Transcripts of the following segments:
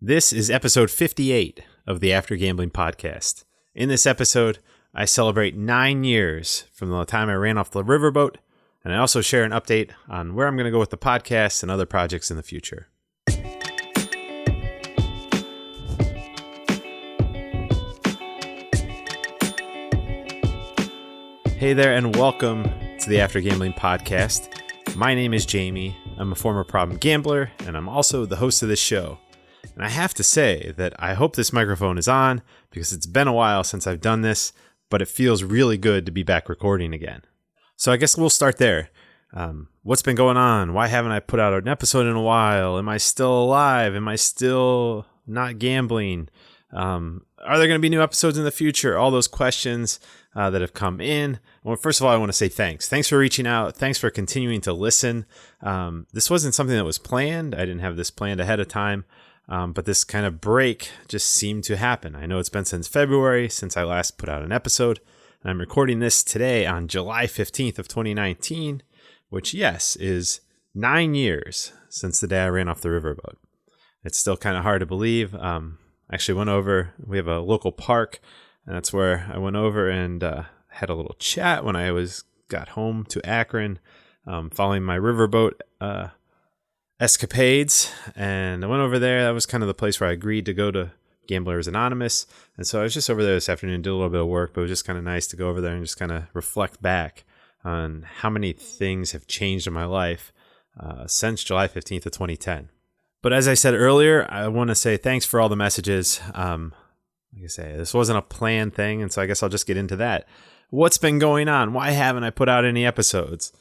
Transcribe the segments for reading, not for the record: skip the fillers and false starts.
This is episode 58 of the After Gambling podcast. In this episode, I celebrate 9 years from the time I ran off the riverboat, and I also share an update on where I'm going to go with the podcast and other projects in the future. Hey there, and welcome to the After Gambling podcast. My name is Jamie. I'm a former problem gambler, and I'm also the host of this show. And I have to say that I hope this microphone is on because it's been a while since I've done this, but it feels really good to be back recording again. So I guess we'll start there. What's been going on? Why haven't I put out an episode in a while? Am I still alive? Am I still not gambling? Are there going to be new episodes in the future? All those questions that have come in. Well, first of all, I want to say thanks. Thanks for reaching out. Thanks for continuing to listen. This wasn't something that was planned. I didn't have this planned ahead of time. But this kind of break just seemed to happen. I know it's been since February since I last put out an episode, and I'm recording this today on July 15th of 2019, which, yes, is 9 years since the day I ran off the riverboat. It's still kind of hard to believe. I actually went over, we have a local park, and that's where I went over and had a little chat when I got home to Akron, following my riverboat escapades, and I went over there. That was kind of the place where I agreed to go to Gamblers Anonymous, and so I was just over there this afternoon, did a little bit of work, but it was just kind of nice to go over there and just kind of reflect back on how many things have changed in my life since July 15th of 2010. But as I said earlier, I want to say thanks for all the messages. Like I say, this wasn't a planned thing, and so I guess I'll just get into that. What's been going on? Why haven't I put out any episodes?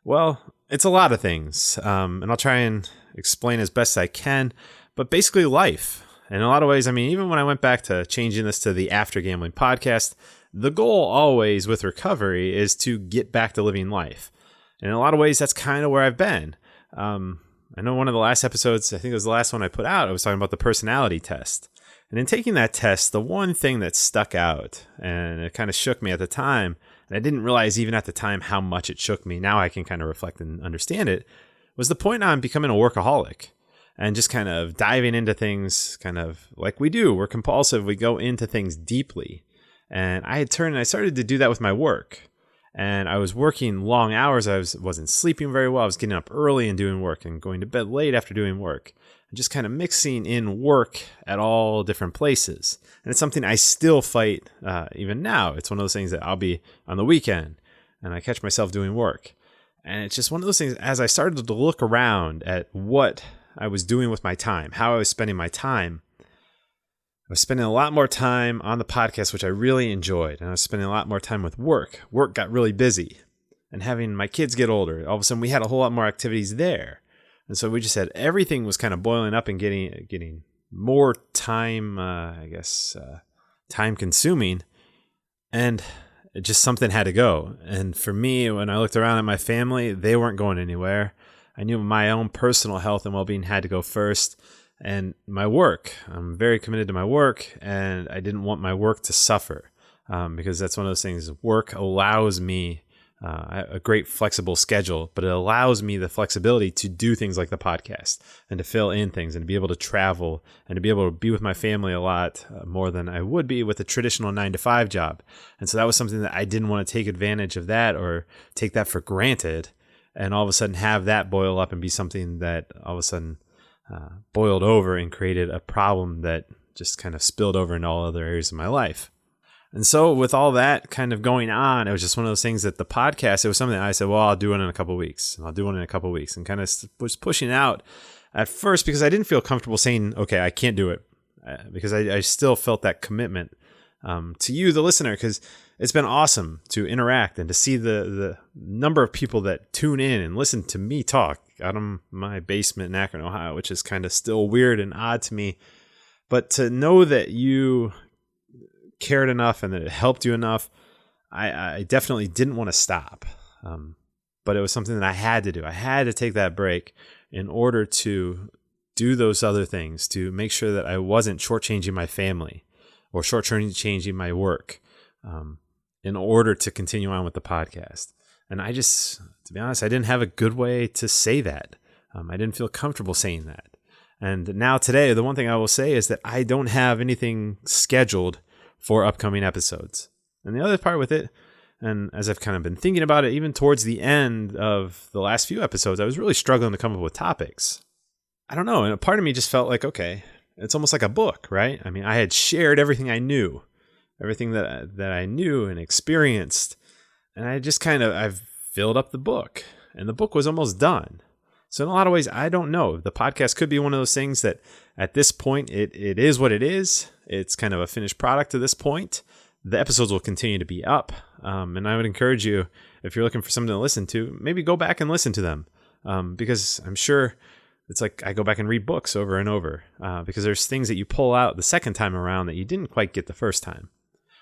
Well, it's a lot of things, and I'll try and explain as best I can, but basically life. In a lot of ways, I mean, even when I went back to changing this to the After Gambling podcast, the goal always with recovery is to get back to living life. And in a lot of ways, that's kind of where I've been. I know one of the last episodes, I think it was the last one I put out, I was talking about the personality test. And in taking that test, the one thing that stuck out, and it kind of shook me at the time, and I didn't realize even at the time how much it shook me, now I can kind of reflect and understand it, was the point on becoming a workaholic and just kind of diving into things kind of like we do. We're compulsive. We go into things deeply. And I started to do that with my work. And I was working long hours. I wasn't sleeping very well. I was getting up early and doing work and going to bed late after doing work. And just kind of mixing in work at all different places. And it's something I still fight even now. It's one of those things that I'll be on the weekend and I catch myself doing work. And it's just one of those things, as I started to look around at what I was doing with my time, how I was spending my time, I was spending a lot more time on the podcast, which I really enjoyed. And I was spending a lot more time with work. Work got really busy. And having my kids get older, all of a sudden we had a whole lot more activities there. And so we just had, everything was kind of boiling up and getting more time, time consuming. And it just something had to go. And for me, when I looked around at my family, they weren't going anywhere. I knew my own personal health and well-being had to go first. And my work, I'm very committed to my work, and I didn't want my work to suffer because that's one of those things. Work allows me a great flexible schedule, but it allows me the flexibility to do things like the podcast and to fill in things and to be able to travel and to be able to be with my family a lot more than I would be with a traditional 9-to-5 job. And so that was something that I didn't want to take advantage of that or take that for granted and all of a sudden have that boil up and be something that all of a sudden boiled over and created a problem that just kind of spilled over into all other areas of my life. And so with all that kind of going on, it was just one of those things that the podcast, it was something that I said, well, I'll do it in a couple of weeks. And I'll do it in a couple of weeks, and kind of was pushing out at first because I didn't feel comfortable saying, okay, I can't do it, because I still felt that commitment to you, the listener, because it's been awesome to interact and to see the number of people that tune in and listen to me talk out of my basement in Akron, Ohio, which is kind of still weird and odd to me. But to know that you cared enough and that it helped you enough, I definitely didn't want to stop. But it was something that I had to do. I had to take that break in order to do those other things, to make sure that I wasn't shortchanging my family or shortchanging my work in order to continue on with the podcast. And I just, to be honest, I didn't have a good way to say that. I didn't feel comfortable saying that. And now today, the one thing I will say is that I don't have anything scheduled for upcoming episodes. And the other part with it, and as I've kind of been thinking about it, even towards the end of the last few episodes, I was really struggling to come up with topics. I don't know. And a part of me just felt like, okay, it's almost like a book, right? I mean, I had shared everything I knew, everything that I knew and experienced. And I've filled up the book, and the book was almost done. So in a lot of ways, I don't know. The podcast could be one of those things that at this point, it is what it is. It's kind of a finished product to this point. The episodes will continue to be up. And I would encourage you, if you're looking for something to listen to, maybe go back and listen to them. Because I'm sure it's like I go back and read books over and over. Because there's things that you pull out the second time around that you didn't quite get the first time.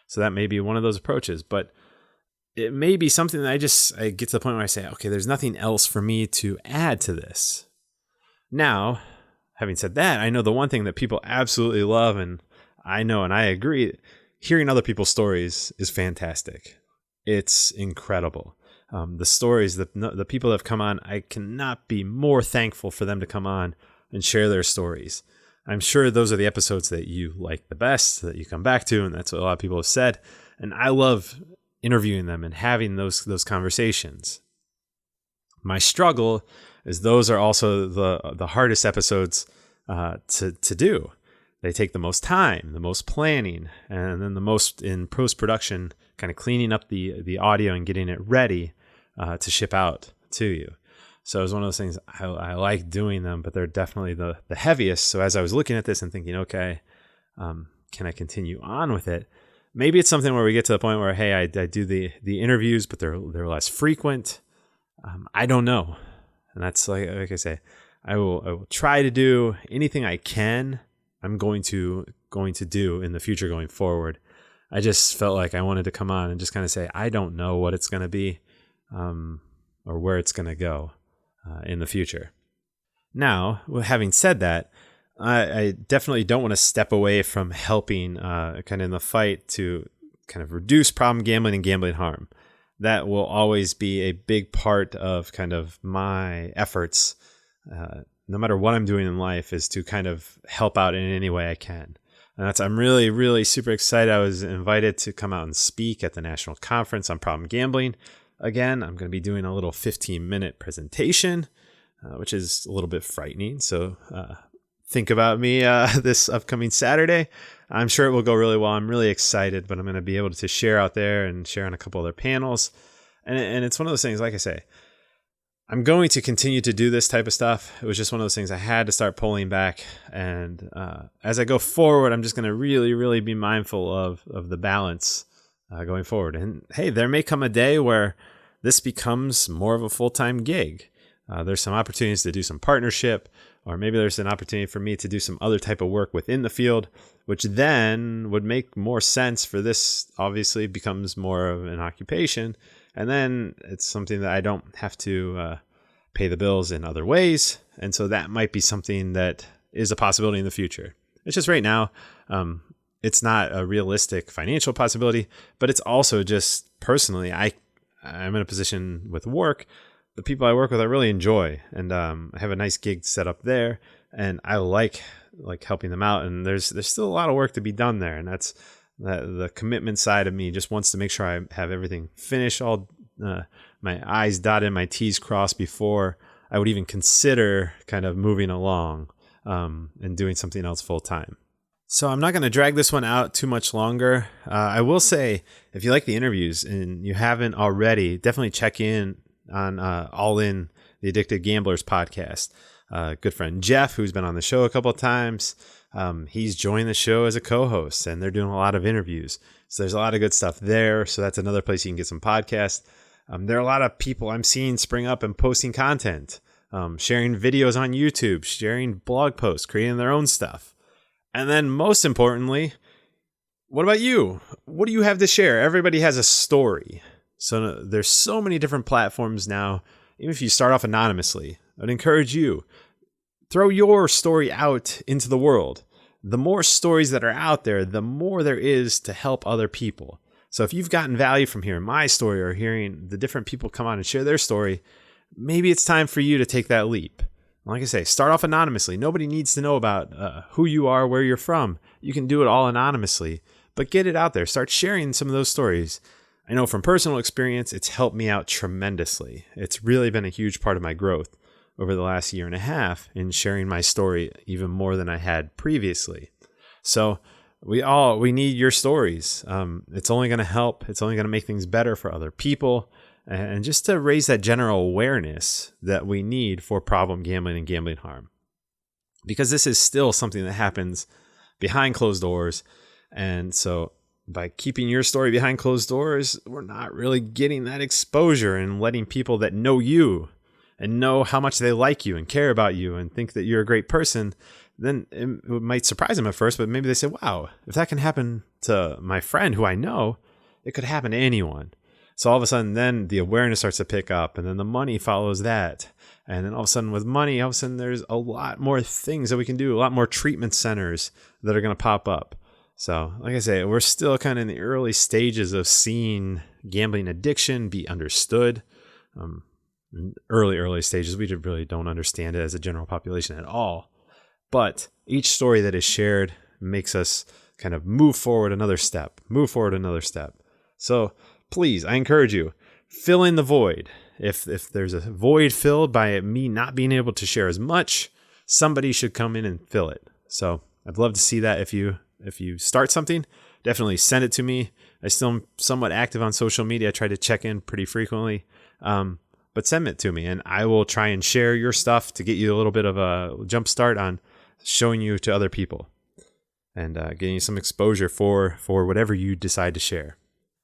So that may be one of those approaches. But it may be something that I get to the point where I say, okay, there's nothing else for me to add to this. Now, having said that, I know the one thing that people absolutely love, and I know and I agree, hearing other people's stories is fantastic. It's incredible. The stories, the people that have come on, I cannot be more thankful for them to come on and share their stories. I'm sure those are the episodes that you like the best, that you come back to, and that's what a lot of people have said. And I love interviewing them and having those conversations. My struggle is those are also the hardest episodes to do. They take the most time, the most planning, and then the most in post-production, kind of cleaning up the audio and getting it ready to ship out to you. So it was one of those things, I like doing them, but they're definitely the heaviest. So as I was looking at this and thinking, okay, can I continue on with it? Maybe it's something where we get to the point where, hey, I do the interviews, but they're less frequent. I don't know. And that's like I say, I will try to do anything I can. I'm going to do in the future going forward. I just felt like I wanted to come on and just kind of say, I don't know what it's going to be or where it's going to go in the future. Now, having said that, I definitely don't want to step away from helping kind of in the fight to kind of reduce problem gambling and gambling harm. That will always be a big part of kind of my efforts, no matter what I'm doing in life, is to kind of help out in any way I can. And I'm really, really super excited. I was invited to come out and speak at the National Conference on Problem Gambling. Again, I'm going to be doing a little 15-minute presentation, which is a little bit frightening. So think about me this upcoming Saturday. I'm sure it will go really well. I'm really excited, but I'm going to be able to share out there and share on a couple other panels. And it's one of those things, like I say, I'm going to continue to do this type of stuff. It was just one of those things I had to start pulling back. And as I go forward, I'm just going to really, really be mindful of the balance going forward. And hey, there may come a day where this becomes more of a full-time gig. There's some opportunities to do some partnership, or maybe there's an opportunity for me to do some other type of work within the field, which then would make more sense for this. Obviously becomes more of an occupation. And then it's something that I don't have to pay the bills in other ways. And so that might be something that is a possibility in the future. It's just right now, it's not a realistic financial possibility, but it's also just personally, I'm in a position with work. The people I work with, I really enjoy, and I have a nice gig set up there, and I like helping them out. And there's still a lot of work to be done there, and that's the commitment side of me just wants to make sure I have everything finished, all my I's dotted, my T's crossed before I would even consider kind of moving along and doing something else full time. So I'm not going to drag this one out too much longer. I will say, if you like the interviews and you haven't already, definitely check in on All In, the Addicted Gamblers podcast. Good friend Jeff, who's been on the show a couple of times, he's joined the show as a co-host, and they're doing a lot of interviews. So there's a lot of good stuff there. So that's another place you can get some podcasts. There are a lot of people I'm seeing spring up and posting content, sharing videos on YouTube, sharing blog posts, creating their own stuff. And then most importantly, what about you? What do you have to share? Everybody has a story. So there's so many different platforms now. Even if you start off anonymously, I'd encourage you, throw your story out into the world. The more stories that are out there, the more there is to help other people. So if you've gotten value from hearing my story or hearing the different people come on and share their story, maybe it's time for you to take that leap. Like I say, start off anonymously. Nobody needs to know about who you are, where you're from. You can do it all anonymously, but get it out there. Start sharing some of those stories. I know from personal experience, it's helped me out tremendously. It's really been a huge part of my growth over the last year and a half in sharing my story even more than I had previously. So we need your stories. It's only going to help. It's only going to make things better for other people. And just to raise that general awareness that we need for problem gambling and gambling harm. Because this is still something that happens behind closed doors. And so by keeping your story behind closed doors, we're not really getting that exposure and letting people that know you and know how much they like you and care about you and think that you're a great person, then it might surprise them at first, but maybe they say, wow, if that can happen to my friend who I know, it could happen to anyone. So all of a sudden, then the awareness starts to pick up, and then the money follows that. And then all of a sudden with money, all of a sudden there's a lot more things that we can do, a lot more treatment centers that are going to pop up. So like I say, we're still kind of in the early stages of seeing gambling addiction be understood. Early stages, we really don't understand it as a general population at all. But each story that is shared makes us kind of move forward another step. So please, I encourage you, fill in the void. If there's a void filled by me not being able to share as much, somebody should come in and fill it. So I'd love to see that. If you start something, definitely send it to me. I still am somewhat active on social media. I try to check in pretty frequently. But send it to me, and I will try and share your stuff to get you a little bit of a jump start on showing you to other people and getting you some exposure for whatever you decide to share.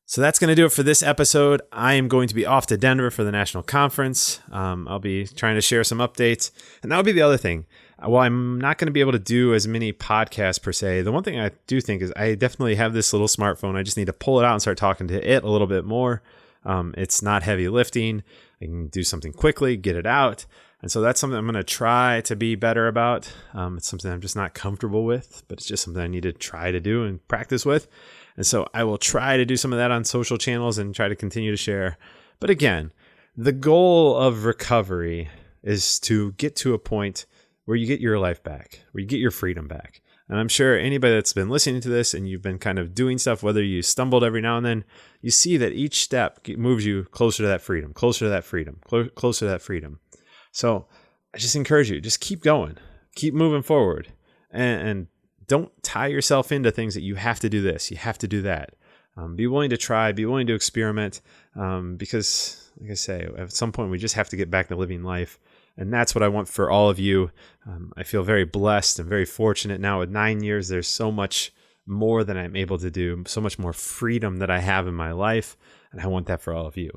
So that's going to do it for this episode. I am going to be off to Denver for the national conference. I'll be trying to share some updates. And that'll be the other thing. While I'm not going to be able to do as many podcasts per se, the one thing I do think is I definitely have this little smartphone. I just need to pull it out and start talking to it a little bit more. It's not heavy lifting. I can do something quickly, get it out. And so that's something I'm going to try to be better about. It's something I'm just not comfortable with, but it's just something I need to try to do and practice with. And so I will try to do some of that on social channels and try to continue to share. But again, the goal of recovery is to get to a point where you get your life back, where you get your freedom back. And I'm sure anybody that's been listening to this and you've been kind of doing stuff, whether you stumbled every now and then, you see that each step moves you closer to that freedom, closer to that freedom, closer to that freedom. So I just encourage you, just keep going, keep moving forward, and don't tie yourself into things that you have to do this, you have to do that. Be willing to try, be willing to experiment, because like I say, at some point we just have to get back to living life. And that's what I want for all of you. I feel very blessed and very fortunate now. With 9 years, there's so much more that I'm able to do, so much more freedom that I have in my life. And I want that for all of you.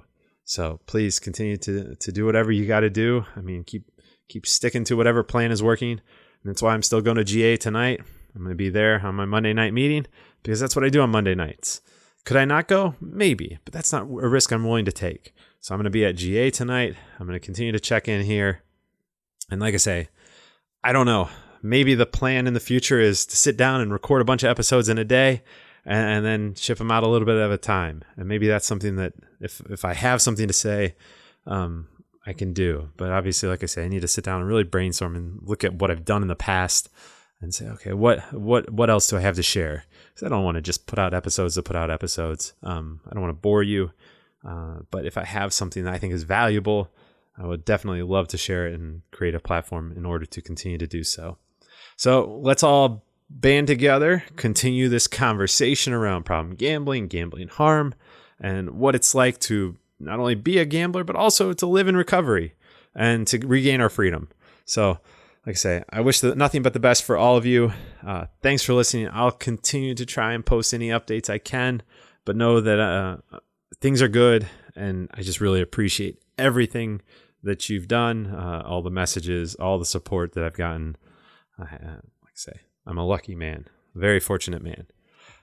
So please continue to do whatever you got to do. I mean, keep sticking to whatever plan is working. And that's why I'm still going to GA tonight. I'm going to be there on my Monday night meeting because that's what I do on Monday nights. Could I not go? Maybe, but that's not a risk I'm willing to take. So I'm going to be at GA tonight. I'm going to continue to check in here. And like I say, I don't know. Maybe the plan in the future is to sit down and record a bunch of episodes in a day and then ship them out a little bit at a time. And maybe that's something that if I have something to say, I can do. But obviously, like I say, I need to sit down and really brainstorm and look at what I've done in the past and say, okay, what else do I have to share? Because I don't want to just put out episodes to put out episodes. I don't want to bore you. But if I have something that I think is valuable, I would definitely love to share it and create a platform in order to continue to do so. So let's all band together, continue this conversation around problem gambling, gambling harm, and what it's like to not only be a gambler, but also to live in recovery and to regain our freedom. So like I say, I wish nothing but the best for all of you. Thanks for listening. I'll continue to try and post any updates I can, but know that things are good, and I just really appreciate everything that you've done, all the messages, all the support that I've gotten. Like I say, I'm a lucky man, a very fortunate man.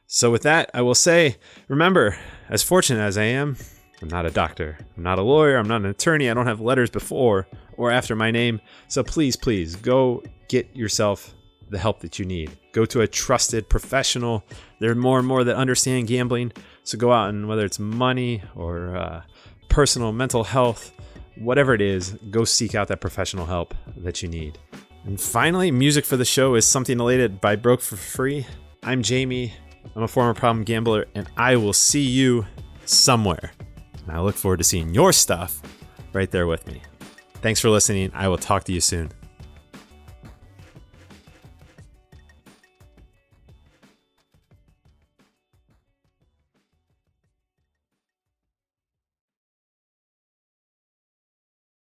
So with that, I will say, remember, as fortunate as I am, I'm not a doctor, I'm not a lawyer, I'm not an attorney, I don't have letters before or after my name. So please, go get yourself the help that you need. Go to a trusted professional. There are more and more that understand gambling. So go out and whether it's money or personal mental health, whatever it is, go seek out that professional help that you need. And finally, music for the show is Something Elated by Broke for Free. I'm Jamie. I'm a former problem gambler, and I will see you somewhere. And I look forward to seeing your stuff right there with me. Thanks for listening. I will talk to you soon.